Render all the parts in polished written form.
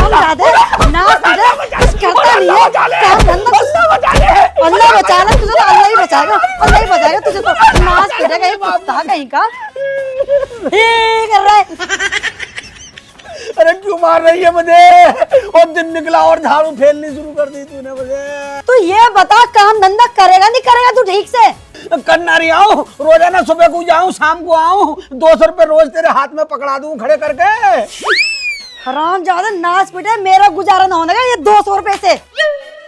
हरामजादे, नाच तुझे कुछ कहता नहीं है। काम धंधा अल्लाह बचाना, तुझे तो अल्लाह ही बचाएगा, अल्लाह ही बचाएगा तुझे तो। नाच तुझे कहीं कुत्ता कहीं का ये कर रहा है। अरे क्यों मार रही है मुझे? और दिन निकला और झाड़ू फेलनी शुरू कर दी तूने मुझे। तू ये बता काम धंधा करेगा नहीं करेगा तू ठीक से? करना रही आऊं, रोजाना सुबह को जाऊं शाम को आऊं, 200 रुपए रोज तेरे हाथ में पकड़ा दूं खड़े करके। हरामजादा नाच पीटे, मेरा गुजारा ना होने का ये 200 रुपए से।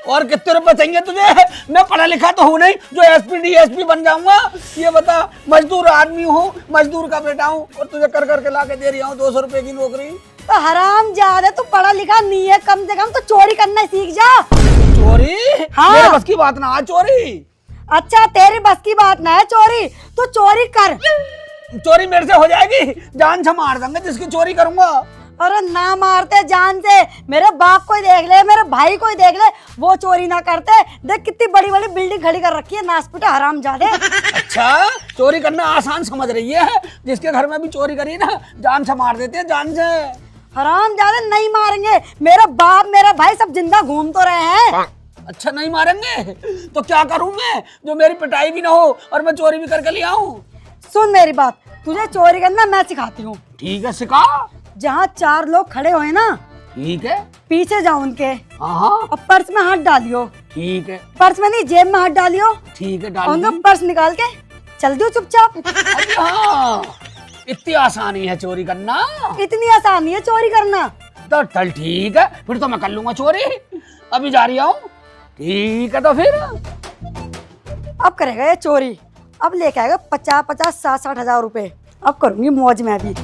और कितने रुपए चाहिए तुझे? मैं पढ़ा लिखा तो हूँ नहीं जो एसपी डीएसपी बन जाऊंगा। ये बता, मजदूर आदमी हूँ, मजदूर का बेटा हूँ, और तुझे कर करके ला के दे रही हूँ 200 रुपए की नौकरी। तो हरामजादा तू पढ़ा लिखा नहीं है, कम से कम तो चोरी करना सीख जा। चोरी? हाँ। मेरे बस की बात ना है चोरी। अच्छा तेरी बस की बात ना है चोरी, तू चोरी कर। चोरी मेरे से हो जाएगी, जान से मार दूंगा जिसकी चोरी करूंगा। अरे ना मारते जान से, मेरे बाप को ही देख ले, मेरे भाई को ही देख ले, वो चोरी ना करते। देख कितनी बड़ी बड़ी बिल्डिंग खड़ी कर रखी है नासपिटा हरामजादे। अच्छा, चोरी करना आसान समझ रही है? जिसके घर में भी चोरी करी ना, जान से मार देते हैं, जान से। हरामजादे नहीं मारेंगे, मेरा बाप मेरा भाई सब जिंदा घूम तो रहे हैं। अच्छा नहीं मारेंगे तो क्या करूं मैं, जो मेरी पिटाई भी ना हो और मैं चोरी भी करके ले आऊं? सुन मेरी बात, तुझे चोरी करना मैं सिखाती हूँ। ठीक है, सिखा। जहाँ 4 लोग खड़े हुए ना, ठीक है। पीछे जाओ उनके, हाँ और पर्स में हाथ डालियो। ठीक है। पर्स में नहीं, जेब में हाथ डालियो। ठीक है, और उनका डाल। पर्स निकाल के चल दियो चुपचाप। हाँ, इतनी आसानी है चोरी करना? इतनी आसानी है चोरी करना? तो चल ठीक है, फिर तो मैं कर लूंगा चोरी। अभी जा रही हूँ। ठीक है, तो फिर अब करेगा ये चोरी, अब लेके आएगा 50-50, 60-60 हजार रुपए। अब करूंगी मौज में भी।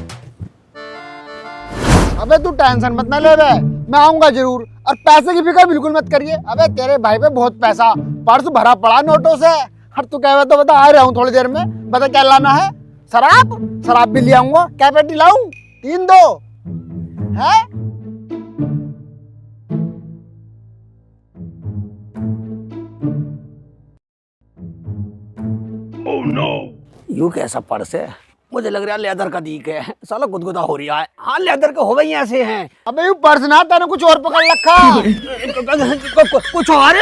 अबे तू टेंशन मत ना ले बे, मैं आऊंगा जरूर, और पैसे की फिक्र बिल्कुल मत करिए। अबे तेरे भाई पे बहुत पैसा, पर्स भरा पड़ा नोटों से। हर तू कहे तो बता, आ रहा हूँ थोड़ी देर में। बता क्या लाना है? शराब भी ले आऊंगा। क्या पेटी लाऊं? 3-2 है? यूं कैसा पर्स है? मुझे लग रहा है लेदर का दीक है, साला गुदगुदा हो रहा है। हाँ, लेदर के हो गई ऐसे हैं। अबे यू पर्स ना, तैने कुछ और पकड़ रखा। कुछ और?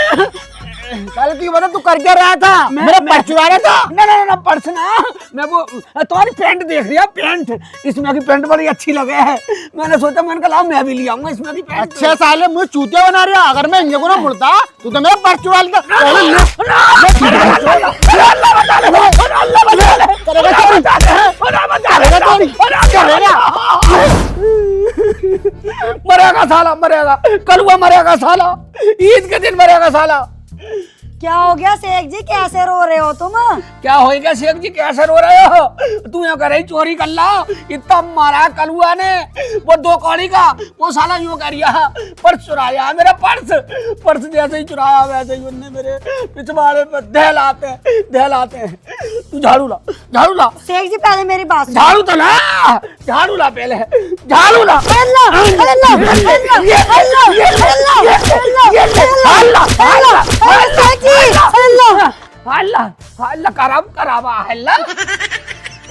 कल की बता तू कर क्या रहा था? मेरा पर्स चुरा रहा था? ना पर्स ना, मैं वो तुम्हारी पैंट देख रही है, पैंट। इसमें की पैंट बड़ी अच्छी लगे है, मैंने सोचा मैंने कहा मैं भी ले आऊंगा इसमें की पैंट। अच्छे साले मुझे चूतिया बना रहा। अगर मैं इंजन को ना मुड़ता तू तो मेरा पर्स चुरा लेता। मरेगा साला, मरेगा कलुआ, मरेगा साला, ईद के दिन मरेगा साला। क्या हो गया शेख जी, कैसे रो रहे हो तुम? क्या होएगा शेख जी, कैसे रो रहे हो? तू यहाँ कर रही चोरी कर ला, इतना मारा कलुआ ने, वो 2 कौड़ी का, वो साला यूं कर रिया, पर्स चुराया मेरा। पर्स जैसे ही चुराया वैसे ही उनने मेरे पिछवाड़े पे दहलाते हैं। तू झाड़ू ला। शेख जी पहले मेरी बात सुनो। झाड़ू तो ला, झाड़ू ला पहले, झाड़ू ला।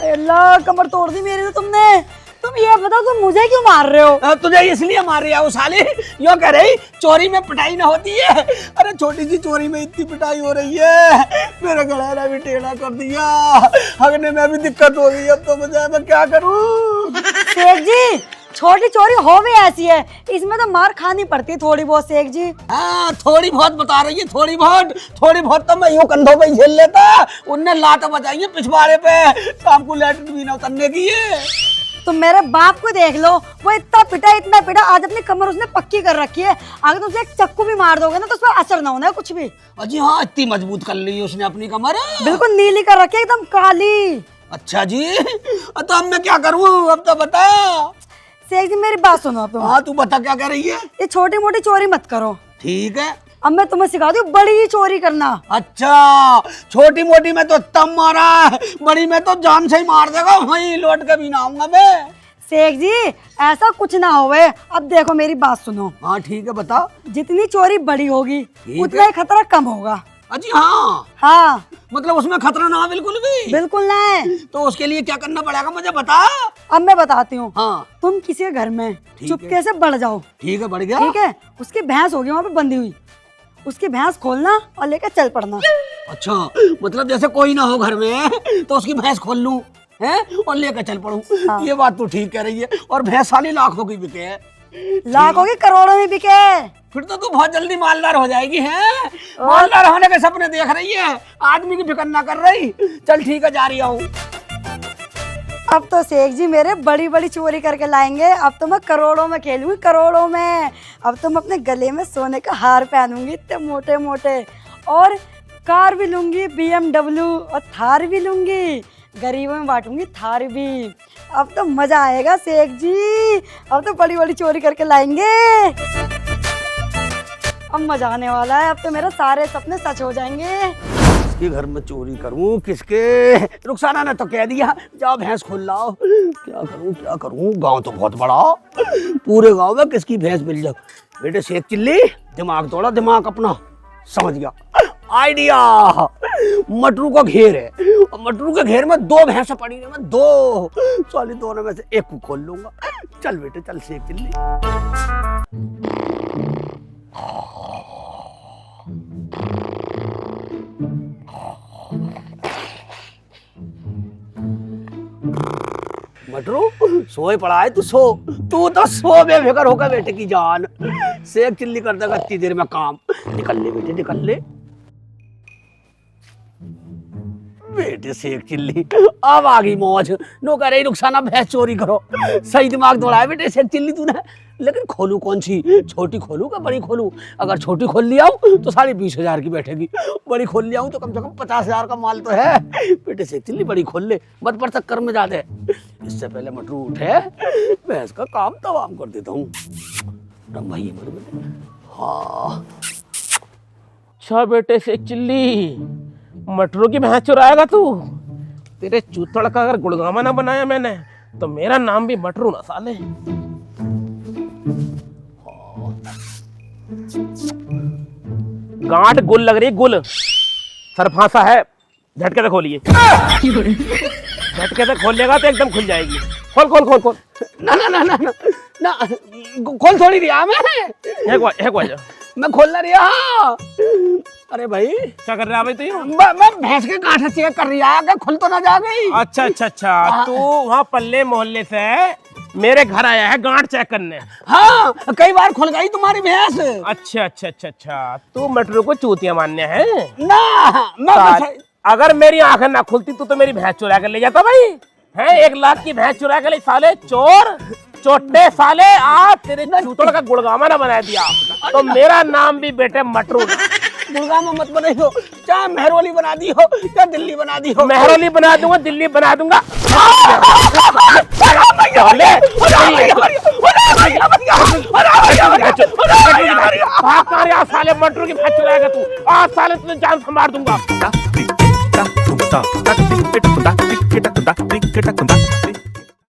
अल्लाह कमर तोड़ दी मेरी तो तुमने। तुम ये बताओ तुम मुझे क्यों मार रहे हो? तुझे इसलिए मार रही है वो साली, यो कह रही चोरी में पिटाई ना होती है। अरे छोटी सी चोरी में इतनी पिटाई हो रही है, मेरा गला भी टेढ़ा कर दिया, हगने में भी दिक्कत हो गई। अब तो मुझे, मैं क्या करूं? शेख जी छोटी चोरी हो भी ऐसी है, इसमें तो मार खानी पड़ती है थोड़ी बहुत शेख जी। हाँ, थोड़ी बहुत बता रही है, थोड़ी बहुत तो मैं यूं कंधों पे झेल लेता। उनने लात बजाई है पिछवाड़े पे, शाम को लैट्रिन भी ना उतरने की है। तुम मेरे बाप को देख लो, वो इतना पिटा, आज अपनी कमर उसने पक्की कर रखी है। अगर तुम एक चक्कू भी मार दोगे ना तो उस पर असर ना होना है कुछ भी। अजी हाँ, इतनी मजबूत कर ली उसने अपनी कमर, बिल्कुल नीली कर रखी है, एकदम काली। अच्छा जी, तो अब मैं क्या करूं? अब तो बता। शेख जी मेरी बात सुनो तुम। हाँ, तू बता क्या कह रही है? ये छोटी मोटी चोरी मत करो। ठीक है, अब मैं तुम्हें सिखा दूं बड़ी चोरी करना। अच्छा, छोटी मोटी में तो तब मारा है, बड़ी में तो जान से ही मार देगा, वहीं लौट के भी ना आऊंगा मैं। शेख जी ऐसा कुछ ना होवे। अब देखो मेरी बात सुनो। हाँ ठीक है, बता। जितनी चोरी बड़ी होगी उतना ही खतरा कम होगा। अच्छा हाँ, हाँ मतलब उसमें खतरा ना हो बिल्कुल भी। बिल्कुल नहीं। तो उसके लिए क्या करना पड़ेगा मुझे बता। अब मैं बताती हूँ। हाँ तुम किसी के घर में है। चुपके से बढ़ जाओ। ठीक है, बढ़ गया। ठीक है, उसकी भैंस होगी वहाँ पे बंधी हुई, उसकी भैंस खोलना और लेकर चल पड़ना। अच्छा, मतलब जैसे कोई ना हो घर में तो उसकी भैंस खोल लूं हैं और लेकर चल पड़ूं। हाँ। ये बात तो ठीक कह रही है। और भैंस साली लाखों की बिके है। लाखों की करोड़ों में बिके। फिर तो तू बहुत जल्दी मालदार हो जाएगी हैं। मालदार होने के सपने देख रही है, आदमी की फिक्र ना कर रही। चल ठीक है, जा रही हूँ। अब तो शेख जी मेरे बड़ी बड़ी चोरी करके लाएंगे। अब तो मैं करोड़ों में खेलूंगी, करोड़ों में। अब तो मैं अपने गले में सोने का हार पहनूंगी इतने मोटे मोटे, और कार भी लूंगी, BMW और थार भी लूंगी। गरीबों में बांटूंगी थार भी। अब तो मजा आएगा शेख जी। अब तो बड़ी बड़ी चोरी करके लाएंगे। अब मजा आने वाला है। अब तो मेरे सारे सपने सच हो जाएंगे। किसके घर में चोरी करूं, किसके? रुखसाना ने तो कह दिया जाओ भैंस खोल लाओ। क्या करूं क्या करूं, गांव तो बहुत बड़ा, पूरे गांव में किसकी भैंस मिल जाए। बेटे शेख चिल्ली, दिमाग तोड़ा, दिमाग अपना। समझ गया आइडिया। मटरू का घेर है और मटरू के घेर में 2 भैंस पड़ी है। मैं 2 साली दोनों में से एक को खोल लूंगा। चल बेटे चल शेख चिल्ली। मटरू सोए पड़ा है, तू सो। तू तो सो बेफिक्र होकर बेटे की जान। शेख चिल्ली कर देगा इतनी देर में काम। निकल ले बेटे, निकल ले बेटे। शेख चिल्ली अब आ गई मौज। नो कह रही रुखसाना भैंस चोरी करो। सही दिमाग दौड़ाया बेटे शेख चिल्ली तूने। लेकिन खोलू कौन सी, छोटी खोलू का बड़ी खोलू? अगर छोटी खोल लिया तो 20,500 की बैठेगी। बड़ी खोल लिया तो कम से कम 50,000 का माल तो है। बेटे शेख चिल्ली बड़ी खोल ले, मत पर चक्कर में जाते। इससे पहले मटरू उठे, भैंस का काम तमाम कर देता हूँ। भाई हाँ। अच्छा बेटे शेख चिल्ली, मटरू की भैंस चुराएगा तू? तेरे चूतड़ का अगर गुड़गामा ना बनाया मैंने तो मेरा नाम भी मटरू ना साले। गांठ गुल लग रही, गुल सरफासा है। झटके से खोलिए, झटके से खोलिएगा तो एकदम खुल जाएगी। खोल खोल खोल खोल। ना ना ना ना ना ना, खोल थोड़ी दिया मैं खोल ना रहा। अरे भाई क्या कर रहा है भाई तू? मैं भैंस के गांठ चेक कर रही है, खुल तो ना जा गई। अच्छा अच्छा अच्छा, तू वहाँ पल्ले मोहल्ले से मेरे घर आया है गांठ चेक करने? हाँ, कई बार खुल गई तुम्हारी भैंस। अच्छा अच्छा अच्छा अच्छा, तू मटरू को चूतिया मानने है ना? मैं अगर मेरी आंखें ना खुलती तो मेरी भैंस चुरा कर ले जाता भाई। है 1 लाख की भैंस चुरा कर ले साले, चोर चोटे साले। आज तेरे चूतड़ का गुड़गामा ना बना दिया तो मेरा नाम भी बेटे मटरू। गुड़गामा मत बनाई हो, चाहे मेहरौली बना दी हो या दिल्ली बना दी हो। मेहरौली बना दूंगा, दिल्ली बना दूंगा। साले मटरू की भैंस चुराएगा तू? आज साले तुझे जान से मार दूंगा।